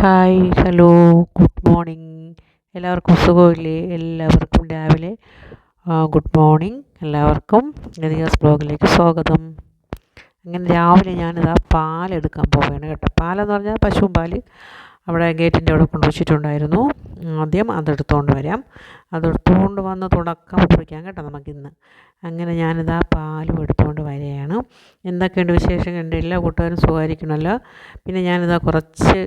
Hi hello good morning. എല്ലാവർക്കും സുഖമില്ലേ? എല്ലാവർക്കും രാവിലെ ഗുഡ് മോർണിംഗ്. എല്ലാവർക്കും ഗതികാസ് ബ്ലോഗിലേക്ക് സ്വാഗതം. അങ്ങനെ രാവിലെ ഞാനിതാ പാലെടുക്കാൻ പോവുകയാണ് കേട്ടോ. പാലെന്ന് പറഞ്ഞാൽ പശുവും പാല് അവിടെ ഗേറ്റിൻ്റെ അവിടെ കൊണ്ടുവച്ചിട്ടുണ്ടായിരുന്നു. ആദ്യം അതെടുത്തുകൊണ്ട് വരാം. അതെടുത്തുകൊണ്ട് വന്ന് തുടക്കം കുറിക്കാം കേട്ടോ നമുക്കിന്ന്. അങ്ങനെ ഞാനിതാ പാലും എടുത്തുകൊണ്ട് വരികയാണ്. എന്തൊക്കെയുണ്ട് വിശേഷം? എൻ്റെ എല്ലാ കൂട്ടുകാരും സുഖമായിരിക്കണമല്ലോ. പിന്നെ ഞാനിതാ കുറച്ച്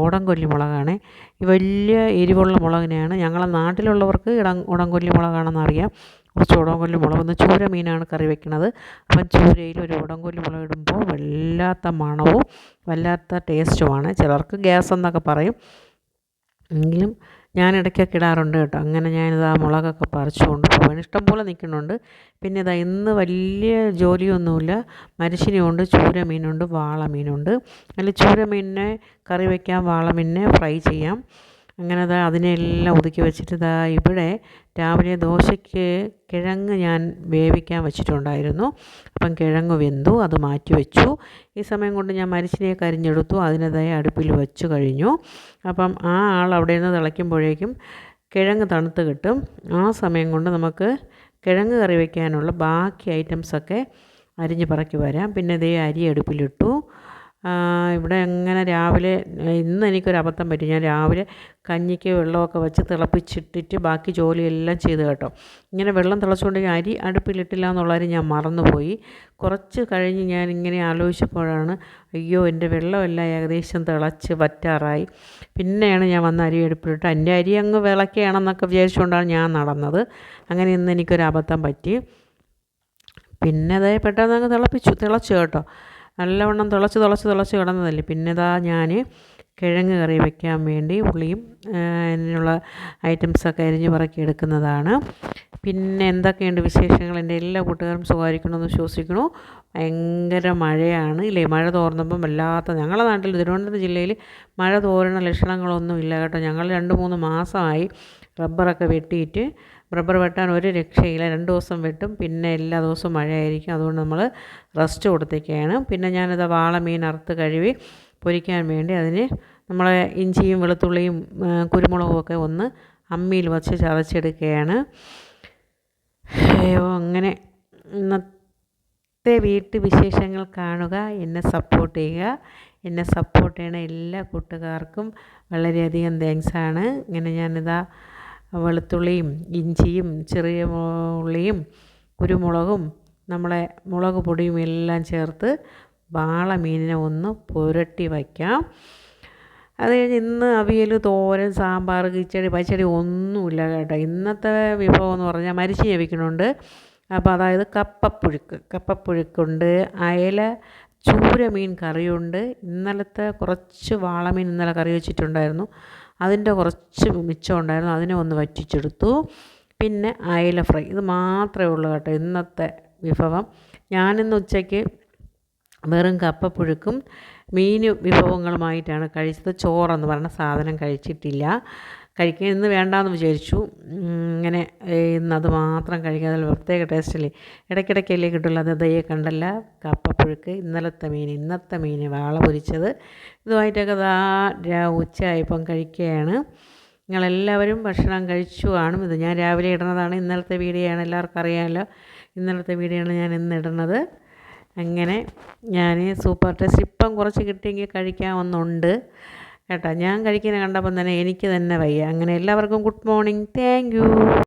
ഉടംകൊല്ലി മുളകാണ്. ഈ വലിയ എരിവുള്ള മുളകിനെയാണ് ഞങ്ങളെ നാട്ടിലുള്ളവർക്ക് ഉടംകൊല്ലി മുളകാണെന്ന് അറിയാം. കുറച്ച് ഉടംകൊല്ലി മുളക്. ഒന്ന് ചൂര മീനാണ് കറി വെക്കുന്നത്. അപ്പം ചൂരയിൽ ഒരു ഉടംകൊല്ലി മുളക് ഇടുമ്പോൾ വല്ലാത്ത മണവും വല്ലാത്ത ടേസ്റ്റുമാണ്. ചിലർക്ക് ഗ്യാസ് എന്നൊക്കെ പറയും, എങ്കിലും ഞാൻ ഇടയ്ക്കൊക്കെ ഇടാറുണ്ട് കേട്ടോ. അങ്ങനെ ഞാനിത് ആ മുളകൊക്കെ പറിച്ചു കൊണ്ട് പോകാൻ ഇഷ്ടം പോലെ നിൽക്കുന്നുണ്ട്. പിന്നെ ഇതാ ഇന്ന് വലിയ ജോലിയൊന്നുമില്ല. മരച്ചിനിയുണ്ട്, ചൂര മീനുണ്ട്, വാള മീനുണ്ട്. അതിൽ ചൂര മീനിനെ കറി വയ്ക്കാം, വാള മീനിനെ ഫ്രൈ ചെയ്യാം. അങ്ങനെ അതിനെല്ലാം ഒതുക്കി വെച്ചിട്ട് ഇവിടെ രാവിലെ ദോശയ്ക്ക് കിഴങ്ങ് ഞാൻ വേവിക്കാൻ വെച്ചിട്ടുണ്ടായിരുന്നു. അപ്പം കിഴങ്ങ് വെന്തു, അത് മാറ്റി വെച്ചു. ഈ സമയം കൊണ്ട് ഞാൻ മരച്ചിനിയൊക്കെ അരിഞ്ഞെടുത്തു, അതിനതായി അടുപ്പിൽ വെച്ച് കഴിഞ്ഞു. അപ്പം ആ ആൾ അവിടെ നിന്ന് തിളയ്ക്കുമ്പോഴേക്കും കിഴങ്ങ് തണുത്ത് കിട്ടും. ആ സമയം കൊണ്ട് നമുക്ക് കിഴങ്ങ് കറി വയ്ക്കാനുള്ള ബാക്കി ഐറ്റംസൊക്കെ അരിഞ്ഞ് പറക്കി വരാം. പിന്നെ ഇതേ അരി അടുപ്പിലിട്ടു. ഇവിടെ അങ്ങനെ രാവിലെ ഇന്ന് എനിക്കൊരു അബദ്ധം പറ്റി. ഞാൻ രാവിലെ കഞ്ഞിക്ക് വെള്ളമൊക്കെ വെച്ച് തിളപ്പിച്ചിട്ടിട്ട് ബാക്കി ജോലിയെല്ലാം ചെയ്ത് കേട്ടോ. ഇങ്ങനെ വെള്ളം തിളച്ചുകൊണ്ടെങ്കിൽ അരി അടുപ്പിലിട്ടില്ല എന്നുള്ള കാര്യം ഞാൻ മറന്നുപോയി. കുറച്ച് കഴിഞ്ഞ് ഞാൻ ഇങ്ങനെ ആലോചിച്ചപ്പോഴാണ്, അയ്യോ എൻ്റെ വെള്ളമെല്ലാം ഏകദേശം തിളച്ച് വറ്റാറായി. പിന്നെയാണ് ഞാൻ വന്ന് അരി അടുപ്പിലിട്ട് എൻ്റെ അരി അങ്ങ് വിളക്കുകയാണെന്നൊക്കെ വിചാരിച്ചുകൊണ്ടാണ് ഞാൻ നടന്നത്. അങ്ങനെ ഇന്ന് എനിക്കൊരു അബദ്ധം പറ്റി. പിന്നെ അത് പെട്ടെന്ന് അങ്ങ് തിളച്ചു കേട്ടോ. നല്ലവണ്ണം തിളച്ച് കിടന്നതല്ലേ. പിന്നെ ഞാൻ കിഴങ്ങ് കറി വയ്ക്കാൻ വേണ്ടി ഉള്ളിയും അതിനുള്ള ഐറ്റംസൊക്കെ അരിഞ്ഞ് പറക്കി എടുക്കുന്നതാണ്. പിന്നെ എന്തൊക്കെയുണ്ട് വിശേഷങ്ങൾ? എൻ്റെ എല്ലാ കൂട്ടുകാരും സുഖമായിരിക്കണമെന്ന് വിശ്വസിക്കുന്നു. ഭയങ്കര മഴയാണ് ഇല്ലേ. മഴ തോർന്നപ്പം വല്ലാത്ത, ഞങ്ങളുടെ നാട്ടിൽ തിരുവനന്തപുരം ജില്ലയിൽ മഴ തോരണ ലക്ഷണങ്ങളൊന്നും ഇല്ല കേട്ടോ. ഞങ്ങൾ 2-3 മാസമായി റബ്ബറൊക്കെ വെട്ടിയിട്ട്. റബ്ബർ വെട്ടാൻ ഒരു രക്ഷയില്ല. 2 ദിവസം വെട്ടും, പിന്നെ എല്ലാ ദിവസവും മഴയായിരിക്കും. അതുകൊണ്ട് നമ്മൾ റെസ്റ്റ് കൊടുത്തേക്കാണ്. പിന്നെ ഞാനിത് വാള മീൻ അറുത്ത് കഴുകി പൊരിക്കാൻ വേണ്ടി അതിന് നമ്മളെ ഇഞ്ചിയും വെളുത്തുള്ളിയും കുരുമുളകും ഒക്കെ ഒന്ന് അമ്മിയിൽ വച്ച് ചതച്ചെടുക്കുകയാണ്. അങ്ങനെ ഇന്നത്തെ വിശേഷങ്ങൾ കാണുക, എന്നെ സപ്പോർട്ട് ചെയ്യുക. എന്നെ സപ്പോർട്ട് ചെയ്യണ എല്ലാ കൂട്ടുകാർക്കും വളരെയധികം താങ്ക്സാണ്. ഇങ്ങനെ ഞാനിതാ വെളുത്തുള്ളിയും ഇഞ്ചിയും ചെറിയ ഉള്ളിയും കുരുമുളകും നമ്മളെ മുളക് പൊടിയും എല്ലാം ചേർത്ത് വാള മീനിനെ ഒന്ന് പുരട്ടി വയ്ക്കാം. അത് കഴിഞ്ഞ് ഇന്ന് അവിയൽ, തോരൻ, സാമ്പാർ, കിച്ചടി, പച്ചടി ഒന്നുമില്ല കേട്ടോ. ഇന്നത്തെ വിഭവം എന്ന് പറഞ്ഞാൽ മരിച്ചിനി വെക്കുന്നുണ്ട്. അപ്പോൾ അതായത് കപ്പപ്പുഴുക്കുണ്ട്, അയല ചൂര മീൻ കറിയുണ്ട്. ഇന്നലത്തെ കുറച്ച് വാളമീൻ ഇന്നലെ കറി വെച്ചിട്ടുണ്ടായിരുന്നു, അതിൻ്റെ കുറച്ച് മിച്ചം ഉണ്ടായിരുന്നു, അതിനെ ഒന്ന് വറ്റിച്ചെടുത്തു. പിന്നെ അയല ഫ്രൈ. ഇത് മാത്രമേ ഉള്ളൂ കേട്ടോ ഇന്നത്തെ വിഭവം. ഞാനിന്ന് ഉച്ചയ്ക്ക് വെറും കപ്പപ്പുഴുക്കും മീൻ വിഭവങ്ങളുമായിട്ടാണ് കഴിച്ചത്. ചോറെന്ന് പറഞ്ഞ സാധനം കഴിച്ചിട്ടില്ല. കഴിക്കാൻ ഇന്ന് വേണ്ടാന്ന് വിചാരിച്ചു. ഇങ്ങനെ ഇന്നത് മാത്രം കഴിക്കാൻ അതിൽ പ്രത്യേക ടേസ്റ്റല്ലേ. ഇടയ്ക്കിടയ്ക്കല്ലേ കിട്ടുള്ളൂ. അത് ദയ്യെ കണ്ടല്ല, കപ്പപ്പുഴുക്ക്, ഇന്നത്തെ മീൻ വാള പൊരിച്ചത്, ഇതുമായിട്ടൊക്കെ ഉച്ചയായപ്പം കഴിക്കുകയാണ്. നിങ്ങളെല്ലാവരും ഭക്ഷണം കഴിച്ചു കാണും. ഇത് ഞാൻ രാവിലെ ഇടുന്നതാണ്. ഇന്നലത്തെ വീഡിയോ ആണ്, എല്ലാവർക്കും അറിയാമല്ലോ. ഇന്നലത്തെ വീഡിയോ ആണ് ഞാൻ ഇന്ന് ഇടുന്നത്. അങ്ങനെ ഞാൻ സൂപ്പർ ടേസ്റ്റ് ഇപ്പം കുറച്ച് കിട്ടിയെങ്കിൽ കഴിക്കാമെന്നുണ്ട് കേട്ടോ. ഞാൻ കഴിക്കുന്നത് കണ്ടപ്പം തന്നെ എനിക്ക് തന്നെ വയ്യ. അങ്ങനെ എല്ലാവർക്കും ഗുഡ് മോർണിംഗ്. Thank you.